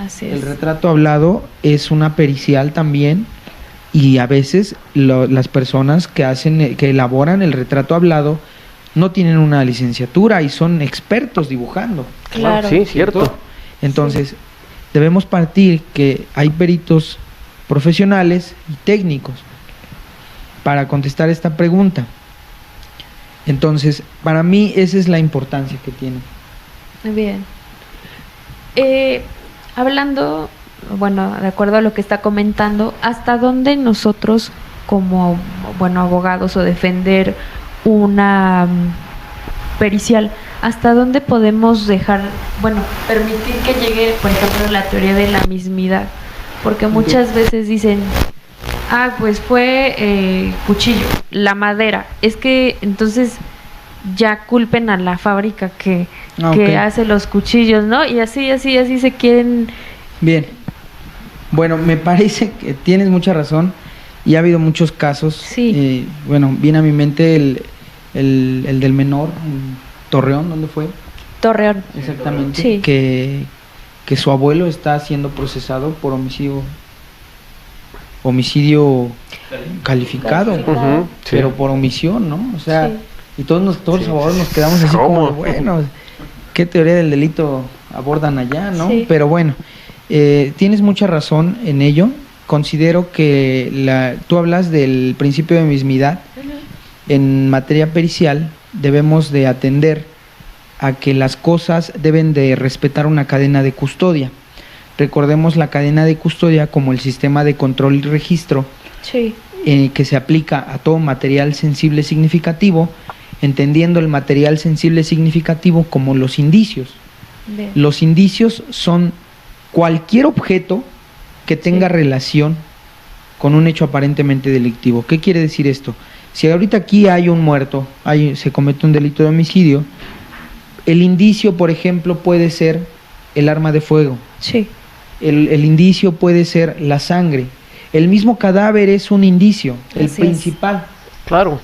Así El es. retrato hablado es una pericial también, y a veces las personas que elaboran el retrato hablado no tienen una licenciatura y son expertos dibujando. Claro. Sí, cierto. Entonces, debemos partir que hay peritos profesionales y técnicos para contestar esta pregunta. Entonces, para mí esa es la importancia que tiene. Bien. Hablando, bueno, de acuerdo a lo que está comentando, ¿hasta dónde nosotros como, bueno, abogados o defender una pericial, hasta dónde podemos dejar, bueno, permitir que llegue, por ejemplo, la teoría de la mismidad? Porque muchas veces dicen, ah, pues fue cuchillo, la madera. Es que entonces ya culpen a la fábrica que Ok. hace los cuchillos, ¿no? Y así se quieren. Bien. Bueno, me parece que tienes mucha razón y ha habido muchos casos. Sí. Bueno, viene a mi mente el del menor en Torreón, ¿dónde fue? Torreón. Exactamente. Sí. Que su abuelo está siendo procesado por homicidio calificado, Ujú, sí. pero por omisión, ¿no? O sea, Sí. y todos los abogados nos quedamos así ¿Cómo? como, bueno, ¿qué teoría del delito abordan allá, no? Sí. Pero bueno, tienes mucha razón en ello. Considero que tú hablas del principio de mismidad. En materia pericial debemos de atender a que las cosas deben de respetar una cadena de custodia. Recordemos la cadena de custodia como el sistema de control y registro Sí. que se aplica a todo material sensible significativo, entendiendo el material sensible significativo como los indicios. Bien. Los indicios son cualquier objeto que tenga Sí. relación con un hecho aparentemente delictivo. ¿Qué quiere decir esto? Si ahorita aquí hay un muerto, se comete un delito de homicidio, el indicio, por ejemplo, puede ser el arma de fuego, Sí. el indicio puede ser la sangre, el mismo cadáver es un indicio, el Así es. principal. Claro.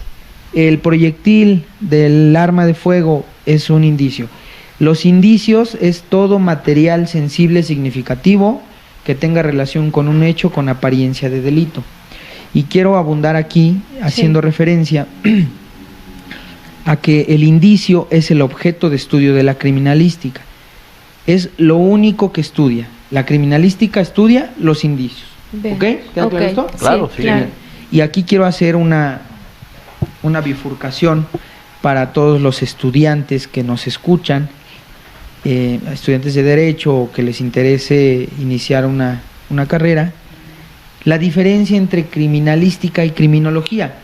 El proyectil del arma de fuego es un indicio. Los indicios es todo material sensible significativo que tenga relación con un hecho con apariencia de delito. Y quiero abundar aquí haciendo Sí. referencia a que el indicio es el objeto de estudio de la criminalística. Es lo único que estudia. La criminalística estudia los indicios. Bien. ¿Ok? ¿Queda claro esto? Claro, sí. claro. Y aquí quiero hacer una bifurcación para todos los estudiantes que nos escuchan, estudiantes de Derecho o que les interese iniciar una carrera, la diferencia entre criminalística y criminología.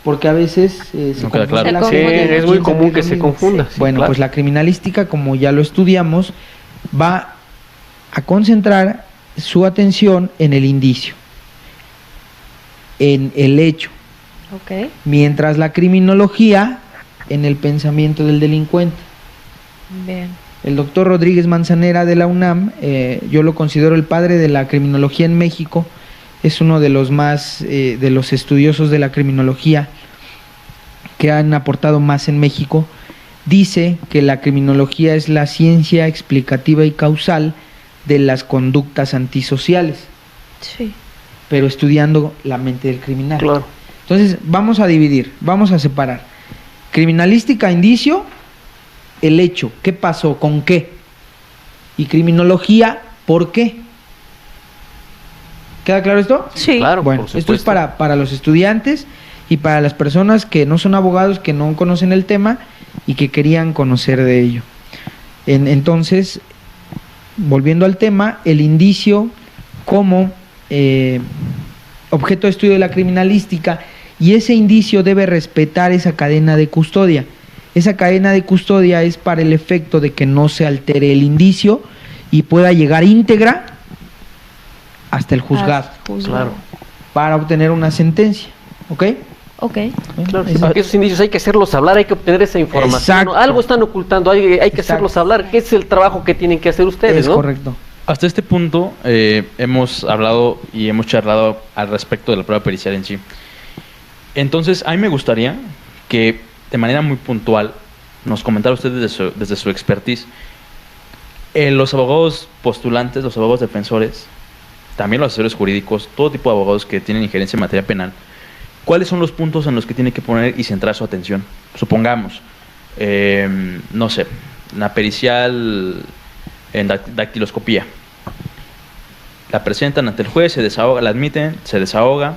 porque a veces se No queda confunde claro. la Se Sí, ciencia, es muy piensa común es que lo se mismo. confunda. sí, Bueno, claro. pues la criminalística, como ya lo estudiamos, va a concentrar su atención en el indicio, en el hecho, Ok. mientras la criminología en el pensamiento del delincuente. Bien. El doctor Rodríguez Manzanera de la UNAM, yo lo considero el padre de la criminología en México, es uno de los más, de los estudiosos de la criminología que han aportado más en México. Dice que la criminología es la ciencia explicativa y causal de las conductas antisociales, Sí. pero estudiando la mente del criminal. Claro. Entonces, vamos a dividir, vamos a separar. Criminalística, indicio, el hecho, qué pasó, con qué. Y criminología, ¿por qué? ¿Queda claro esto? Sí. Claro, Bueno, por esto es supuesto. para los estudiantes y para las personas que no son abogados, que no conocen el tema y que querían conocer de ello. Entonces, volviendo al tema, el indicio como objeto de estudio de la criminalística, y ese indicio debe respetar esa cadena de custodia. Esa cadena de custodia es para el efecto de que no se altere el indicio y pueda llegar íntegra hasta el juzgado Claro. para obtener una sentencia, ¿ok? Ok. Claro, sí, Esa- porque esos indicios hay que hacerlos hablar, hay que obtener esa información. Exacto. ¿no? Algo están ocultando, hay que Exacto. hacerlos hablar, que es el trabajo que tienen que hacer ustedes, es ¿no? correcto. Hasta este punto hemos hablado y hemos charlado al respecto de la prueba pericial en sí. Entonces, a mí me gustaría que de manera muy puntual nos comentara usted desde su expertise, los abogados postulantes, los abogados defensores, también los asesores jurídicos, todo tipo de abogados que tienen injerencia en materia penal, ¿cuáles son los puntos en los que tiene que poner y centrar su atención? Supongamos, no sé, la pericial en dactiloscopía. La presentan ante el juez, se desahoga, la admiten, se desahoga.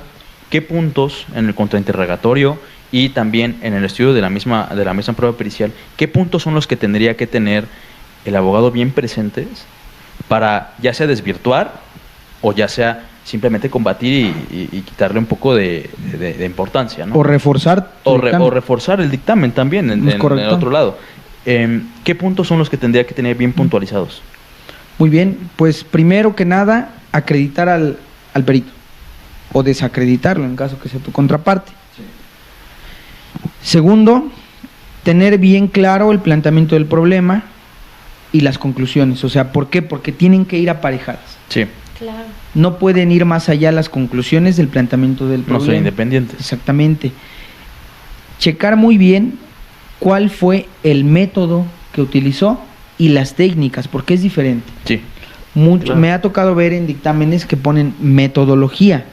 ¿Qué puntos en el contrainterrogatorio y también en el estudio de la misma prueba pericial, qué puntos son los que tendría que tener el abogado bien presentes para ya sea desvirtuar o ya sea simplemente combatir y quitarle un poco de importancia, ¿no? O reforzar tu O dictamen. reforzar el dictamen también en el Correcto. otro lado. ¿Qué puntos son los que tendría que tener bien puntualizados? Muy bien, pues primero que nada, acreditar al perito o desacreditarlo en caso que sea tu contraparte. Segundo, tener bien claro el planteamiento del problema y las conclusiones. O sea, ¿por qué? Porque tienen que ir aparejadas. Sí, Claro. No pueden ir más allá las conclusiones del planteamiento del no problema. son independientes. Exactamente. Checar muy bien cuál fue el método que utilizó y las técnicas, porque es diferente. Sí, Claro. Me ha tocado ver en dictámenes que ponen metodología,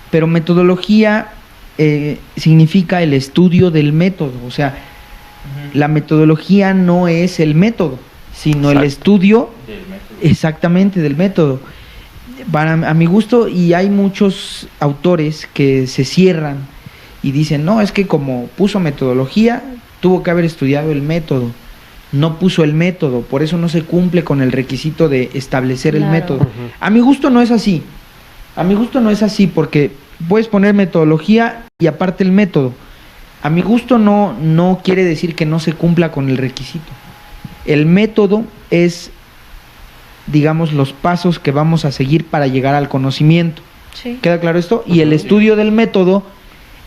pero metodología significa el estudio del método, o sea, la metodología no es el método, sino el Exacto. estudio exactamente del método. A mi gusto, y hay muchos autores que se cierran y dicen, no, es que como puso metodología, tuvo que haber estudiado el método. No puso el método, por eso no se cumple con el requisito de establecer el Claro. método. Ujú. A mi gusto no es así. A mi gusto no es así porque puedes poner metodología y aparte el método. A mi gusto no quiere decir que no se cumpla con el requisito. El método es, digamos, los pasos que vamos a seguir para llegar al conocimiento. Sí. ¿Queda claro esto? Y el estudio del método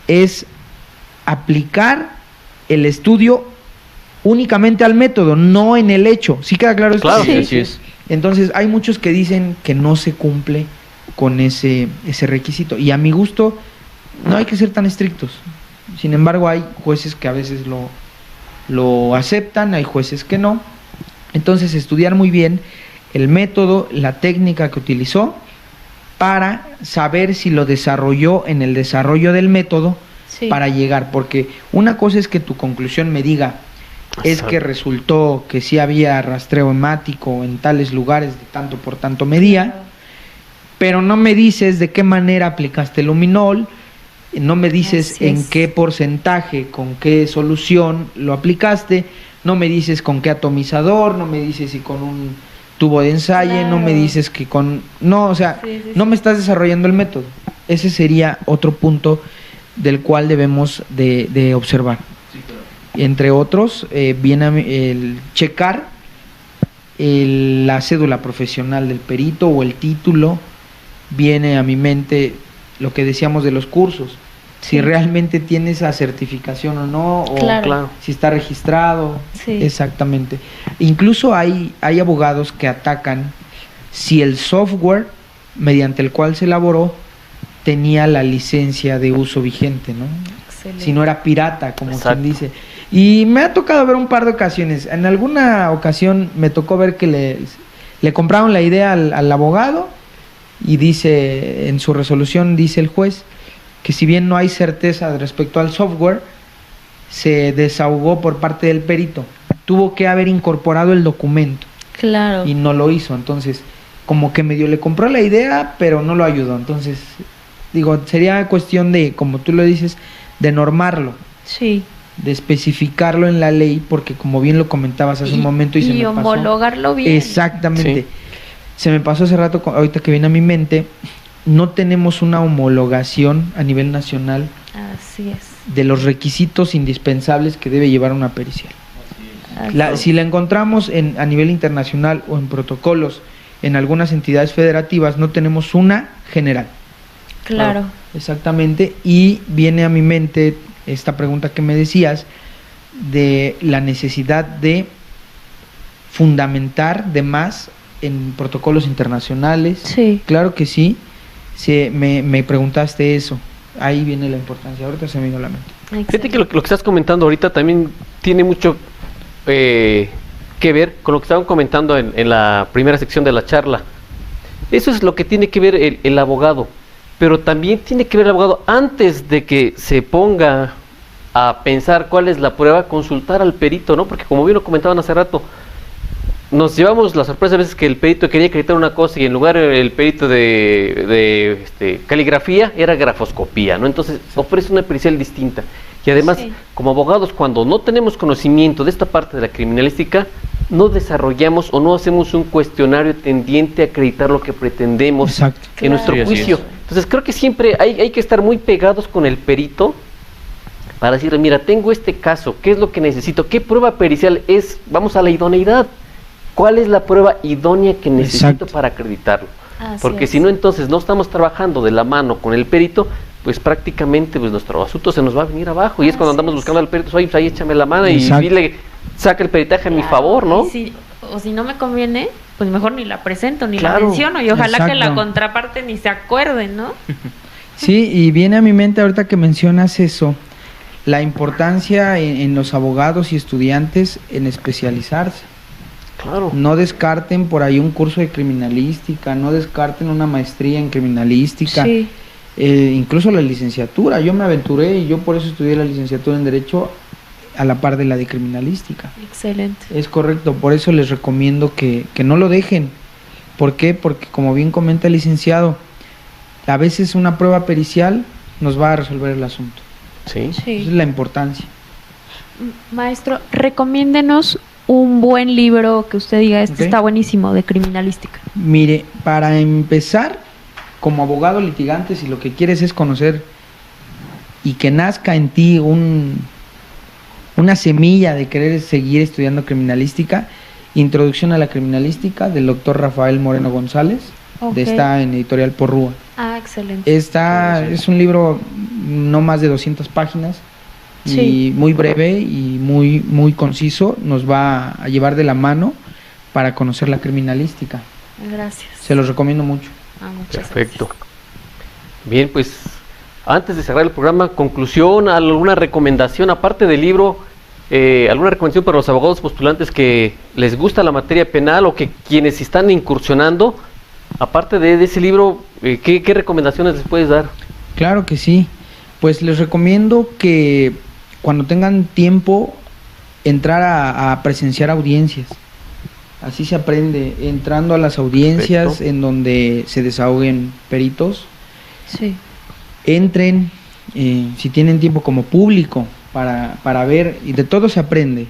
es aplicar el estudio únicamente al método, no en el hecho. ¿Sí queda claro esto? Claro. sí, Sí. así es. Entonces, hay muchos que dicen que no se cumple con ese requisito. Y a mi gusto, no hay que ser tan estrictos. Sin embargo, hay jueces que a veces lo aceptan, hay jueces que no. Entonces, estudiar muy bien el método, la técnica que utilizó, para saber si lo desarrolló en el desarrollo del método Sí. para llegar. Porque una cosa es que tu conclusión me diga, es que Exacto. resultó que sí había rastreo hemático en tales lugares de tanto por tanto medía, pero no me dices de qué manera aplicaste el luminol, no me dices Así en es. qué porcentaje, con qué solución lo aplicaste, no me dices con qué atomizador, no me dices si con un tubo de ensayo, no me Claro. dices que con... No, o sea, Sí, sí, no sí. me estás desarrollando el método. Ese sería otro punto del cual debemos de observar. Entre otros, viene el checar la cédula profesional del perito o el título. Viene a mi mente lo que decíamos de los cursos, si realmente tiene esa certificación o no, o Claro. si está registrado. Sí. Exactamente. Incluso hay abogados que atacan si el software mediante el cual se elaboró tenía la licencia de uso vigente, ¿no? Excelente. Si no era pirata, como Exacto. quien dice. Y me ha tocado ver un par de ocasiones. En alguna ocasión me tocó ver que le compraron la idea al abogado, y dice, en su resolución dice el juez, que si bien no hay certeza respecto al software, se desahogó por parte del perito. Tuvo que haber incorporado el documento Claro. y no lo hizo. Entonces, como que medio le compró la idea, pero no lo ayudó. Entonces, digo, sería cuestión de, como tú lo dices, de normarlo, Sí. de especificarlo en la ley, porque como bien lo comentabas hace un momento y se me pasó. homologarlo bien. Exactamente. Sí. Se me pasó hace rato, ahorita que viene a mi mente, no tenemos una homologación a nivel nacional Así es. de los requisitos indispensables que debe llevar una pericial. Si la encontramos a nivel internacional o en protocolos en algunas entidades federativas, no tenemos una general. Claro. Exactamente. Y viene a mi mente esta pregunta que me decías de la necesidad de fundamentar de más en protocolos internacionales. Sí. Claro que sí. Me preguntaste eso. Ahí viene la importancia. Ahorita se me vino a la mente. Fíjate que lo que estás comentando ahorita también tiene mucho que ver con lo que estaban comentando en la primera sección de la charla. Eso es lo que tiene que ver el abogado, pero también tiene que ver el abogado antes de que se ponga a pensar cuál es la prueba, consultar al perito, ¿no? Porque como bien lo comentaban hace rato, nos llevamos la sorpresa a veces que el perito quería acreditar una cosa y en lugar el perito de caligrafía era grafoscopía, ¿no? Entonces ofrece una pericial distinta. Y además, Sí. como abogados, cuando no tenemos conocimiento de esta parte de la criminalística, no desarrollamos o no hacemos un cuestionario tendiente a acreditar lo que pretendemos Exacto. en nuestro Claro. Sí, así juicio. es. Entonces creo que siempre hay que estar muy pegados con el perito para decirle, mira, tengo este caso, ¿qué es lo que necesito? ¿Qué prueba pericial es? Vamos a la idoneidad. ¿Cuál es la prueba idónea que necesito Exacto. para acreditarlo? Así Porque es. si no, entonces no estamos trabajando de la mano con el perito, pues prácticamente pues nuestro asunto se nos va a venir abajo. Y es cuando Así andamos es. buscando al perito, oye, pues ahí échame la mano Exacto. y dile, saca el peritaje a mi Claro, favor, ¿no? y si no me conviene, pues mejor ni la presento, ni Claro. la menciono. Y ojalá que la Exacto. contraparte ni se acuerde, ¿no? Sí, y viene a mi mente ahorita que mencionas eso, la importancia en los abogados y estudiantes en especializarse. Claro. No descarten por ahí un curso de criminalística, no descarten una maestría en criminalística, Sí. Incluso la licenciatura. Yo me aventuré y yo por eso estudié la licenciatura en Derecho a la par de la de criminalística. Excelente. Es correcto, por eso les recomiendo que no lo dejen. ¿Por qué? Porque como bien comenta el licenciado, a veces una prueba pericial nos va a resolver el asunto. Sí. Esa es Sí. la importancia. Maestro, recomiéndenos un buen libro que usted diga, este Ok. está buenísimo, de criminalística. Mire, para empezar, como abogado litigante, si lo que quieres es conocer y que nazca en ti una semilla de querer seguir estudiando criminalística, Introducción a la Criminalística del doctor Rafael Moreno González, Ok. está en Editorial Porrúa. Ah, excelente. Es un libro no más de 200 páginas Sí. y muy breve y muy conciso, nos va a llevar de la mano para conocer la criminalística. Gracias. Se los recomiendo mucho. Ah, muchas Perfecto. gracias. Bien, pues antes de cerrar el programa, conclusión, alguna recomendación, aparte del libro, alguna recomendación para los abogados postulantes que les gusta la materia penal o que quienes están incursionando, aparte de ese libro, ¿qué recomendaciones les puedes dar? Claro que sí. Pues les recomiendo que cuando tengan tiempo entrar a presenciar audiencias. Así se aprende, entrando a las audiencias Perfecto. en donde se desahoguen peritos. Sí. Entren, si tienen tiempo como público, para ver, y de todo se aprende.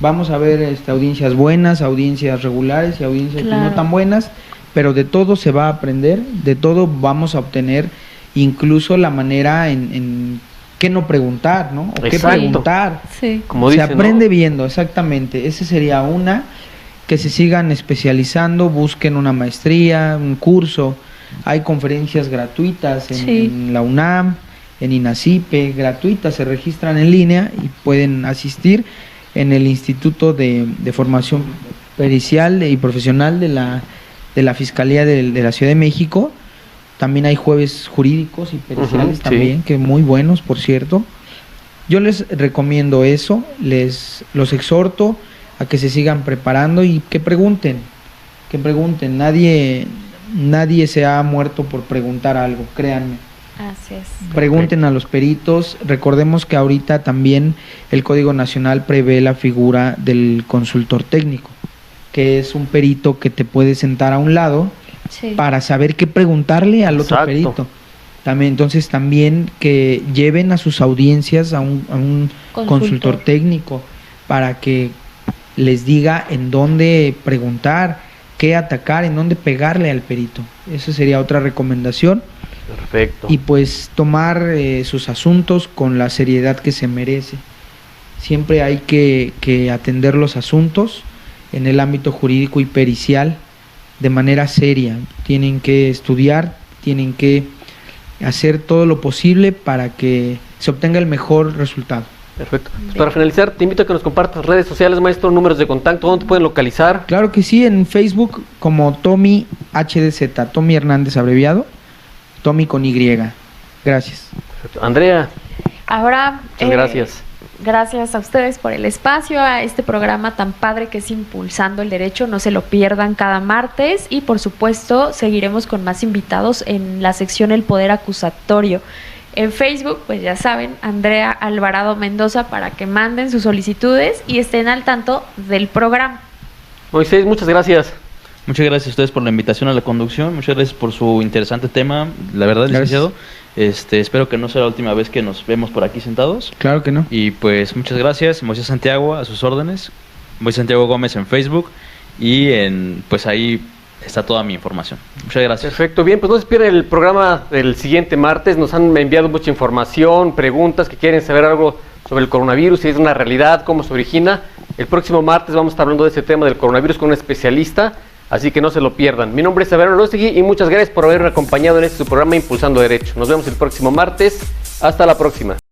Vamos a ver audiencias buenas, audiencias regulares y audiencias Claro. no tan buenas, pero de todo se va a aprender, de todo vamos a obtener, incluso la manera en qué no preguntar, ¿no? O qué Exacto. preguntar. Sí. Como Se dicen, aprende ¿no? viendo, exactamente. Ese sería una, que se sigan especializando, busquen una maestría, un curso. Hay conferencias gratuitas Sí. en la UNAM, en INACIPE, gratuitas, se registran en línea y pueden asistir en el Instituto de Formación Pericial y Profesional de la Fiscalía de la Ciudad de México. También hay jueves jurídicos y periciales Ujú, también, sí. que muy buenos, por cierto. Yo les recomiendo eso, los exhorto a que se sigan preparando y que pregunten. Nadie se ha muerto por preguntar algo, créanme. Así es. Pregunten a los peritos. Recordemos que ahorita también el Código Nacional prevé la figura del consultor técnico, que es un perito que te puede sentar a un lado Sí. para saber qué preguntarle al otro Exacto. perito. Entonces también que lleven a sus audiencias a un consultor técnico para que les diga en dónde preguntar, qué atacar, en dónde pegarle al perito. Esa sería otra recomendación. Perfecto. Y pues tomar sus asuntos con la seriedad que se merece. Siempre hay que atender los asuntos en el ámbito jurídico y pericial de manera seria. Tienen que estudiar, tienen que hacer todo lo posible para que se obtenga el mejor resultado. Perfecto. Pues para finalizar, te invito a que nos compartas redes sociales, maestro, números de contacto, ¿dónde te pueden localizar? Claro que sí, en Facebook como Tommy HDZ, Tommy Hernández abreviado, Tommy con Y. Gracias. Perfecto. Andrea, Ahora, muchas gracias. Gracias a ustedes por el espacio, a este programa tan padre que es Impulsando el Derecho. No se lo pierdan cada martes y por supuesto seguiremos con más invitados en la sección El Poder Acusatorio. En Facebook, pues ya saben, Andrea Alvarado Mendoza, para que manden sus solicitudes y estén al tanto del programa. Moisés, muchas gracias. Muchas gracias a ustedes por la invitación a la conducción, muchas gracias por su interesante tema, la verdad, Gracias. licenciado. Espero que no sea la última vez que nos vemos por aquí sentados. Claro que no. Y pues muchas gracias, Moisés Santiago a sus órdenes, Moisés Santiago Gómez en Facebook y pues ahí está toda mi información. Muchas gracias. Perfecto, bien, pues no se pierdan el programa del siguiente martes. Nos han enviado mucha información, preguntas, que quieren saber algo sobre el coronavirus, si es una realidad, cómo se origina. El próximo martes vamos a estar hablando de ese tema del coronavirus con un especialista, así que no se lo pierdan. Mi nombre es Severo Lostegui y muchas gracias por haberme acompañado en este su programa Impulsando Derecho. Nos vemos el próximo martes. Hasta la próxima.